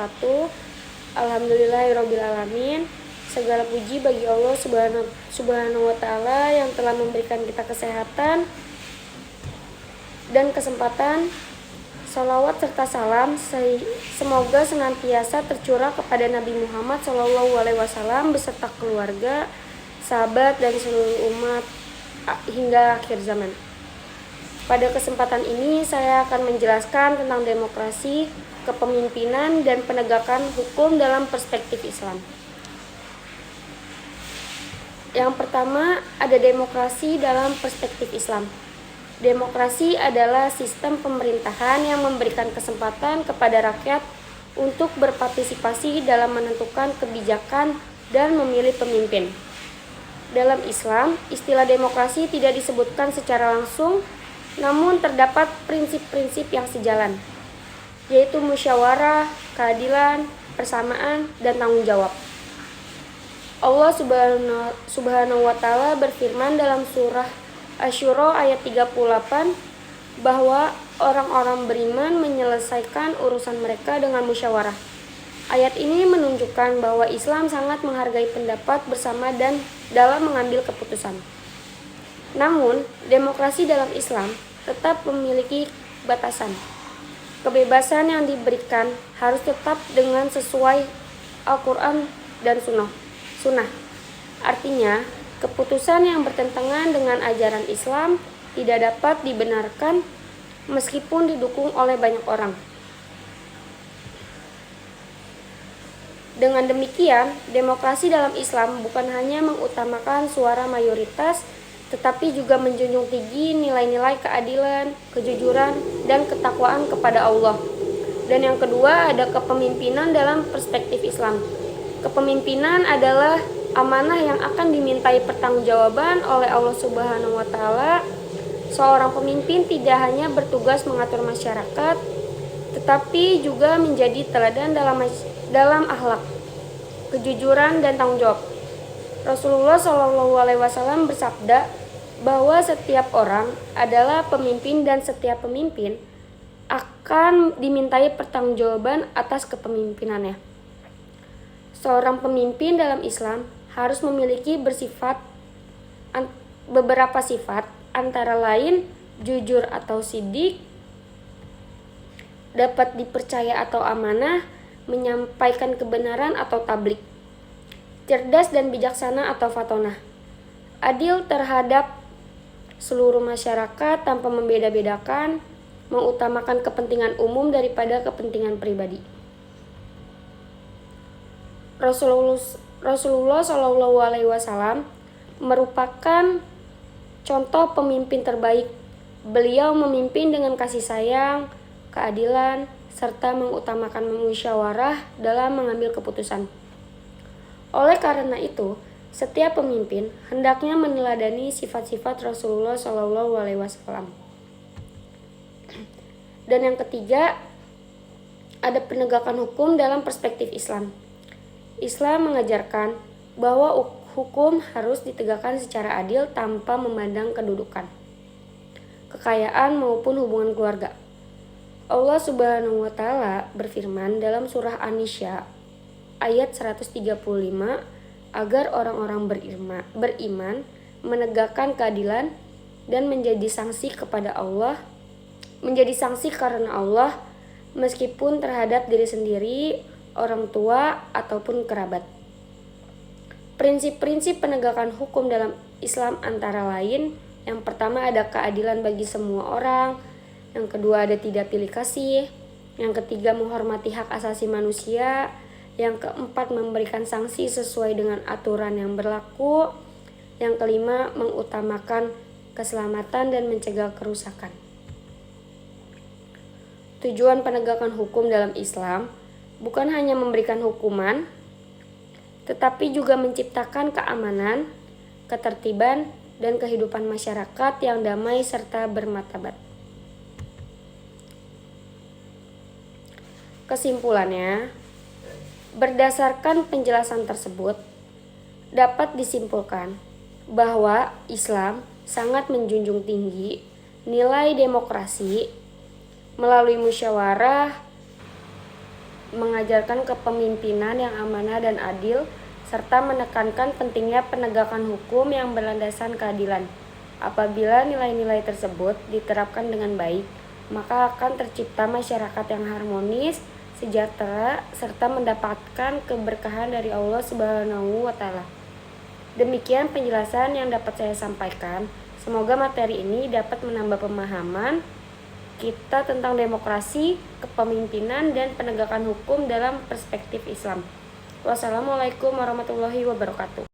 wabarakatuh. Alhamdulillahirrabbilalamin. Segala puji bagi Allah subhanahu wa ta'ala yang telah memberikan kita kesehatan dan kesempatan. Salawat serta salam semoga senantiasa tercurah kepada Nabi Muhammad SAW beserta keluarga, sahabat, dan seluruh umat hingga akhir zaman. Pada kesempatan ini saya akan menjelaskan tentang demokrasi, kepemimpinan, dan penegakan hukum dalam perspektif Islam. Yang pertama, ada demokrasi dalam perspektif Islam. Demokrasi adalah sistem pemerintahan yang memberikan kesempatan kepada rakyat untuk berpartisipasi dalam menentukan kebijakan dan memilih pemimpin. Dalam Islam, istilah demokrasi tidak disebutkan secara langsung, namun terdapat prinsip-prinsip yang sejalan, yaitu musyawarah, keadilan, persamaan, dan tanggung jawab. Allah subhanahu wa ta'ala berfirman dalam surah Asy-Syura ayat 38 bahwa orang-orang beriman menyelesaikan urusan mereka dengan musyawarah. Ayat ini menunjukkan bahwa Islam sangat menghargai pendapat bersama dan dalam mengambil keputusan. Namun, demokrasi dalam Islam tetap memiliki batasan. Kebebasan yang diberikan harus tetap dengan sesuai Al-Quran dan Sunnah. Artinya, keputusan yang bertentangan dengan ajaran Islam tidak dapat dibenarkan meskipun didukung oleh banyak orang. Dengan demikian, demokrasi dalam Islam bukan hanya mengutamakan suara mayoritas, tetapi juga menjunjung tinggi nilai-nilai keadilan, kejujuran, dan ketakwaan kepada Allah. Dan yang kedua, ada kepemimpinan dalam perspektif Islam. Kepemimpinan adalah amanah yang akan dimintai pertanggungjawaban oleh Allah Subhanahu wa ta'ala. Seorang pemimpin tidak hanya bertugas mengatur masyarakat, tetapi juga menjadi teladan dalam akhlak, kejujuran, dan tanggung jawab. Rasulullah SAW bersabda bahwa setiap orang adalah pemimpin dan setiap pemimpin akan dimintai pertanggungjawaban atas kepemimpinannya. Seorang pemimpin dalam Islam harus memiliki beberapa sifat, antara lain jujur atau shidik, dapat dipercaya atau amanah, menyampaikan kebenaran atau tabligh, cerdas dan bijaksana atau fatonah, adil terhadap seluruh masyarakat tanpa membeda-bedakan, mengutamakan kepentingan umum daripada kepentingan pribadi. Rasulullah SAW merupakan contoh pemimpin terbaik. Beliau memimpin dengan kasih sayang, keadilan, serta mengutamakan musyawarah dalam mengambil keputusan. Oleh karena itu, setiap pemimpin hendaknya meneladani sifat-sifat Rasulullah SAW. Dan yang ketiga, ada penegakan hukum dalam perspektif Islam. Islam mengajarkan bahwa hukum harus ditegakkan secara adil tanpa memandang kedudukan, kekayaan, maupun hubungan keluarga. Allah Subhanahu wa ta'ala berfirman dalam surah An-Nisa ayat 135 agar orang-orang beriman menegakkan keadilan dan menjadi saksi karena Allah meskipun terhadap diri sendiri, orang tua, ataupun kerabat. Prinsip-prinsip penegakan hukum dalam Islam antara lain, yang pertama ada keadilan bagi semua orang, yang kedua ada tidak pilih kasih, yang ketiga menghormati hak asasi manusia, yang keempat memberikan sanksi sesuai dengan aturan yang berlaku, yang kelima mengutamakan keselamatan dan mencegah kerusakan. Tujuan penegakan hukum dalam Islam bukan hanya memberikan hukuman, tetapi juga menciptakan keamanan, ketertiban, dan kehidupan masyarakat yang damai serta bermartabat. Kesimpulannya, berdasarkan penjelasan tersebut, dapat disimpulkan bahwa Islam sangat menjunjung tinggi nilai demokrasi melalui musyawarah mengajarkan kepemimpinan yang amanah dan adil, serta menekankan pentingnya penegakan hukum yang berlandaskan keadilan. Apabila nilai-nilai tersebut diterapkan dengan baik, maka akan tercipta masyarakat yang harmonis, sejahtera, serta mendapatkan keberkahan dari Allah Subhanahu wa Ta'ala. Demikian penjelasan yang dapat saya sampaikan. Semoga materi ini dapat menambah pemahaman kita tentang demokrasi, kepemimpinan, dan penegakan hukum dalam perspektif Islam. Wassalamualaikum warahmatullahi wabarakatuh.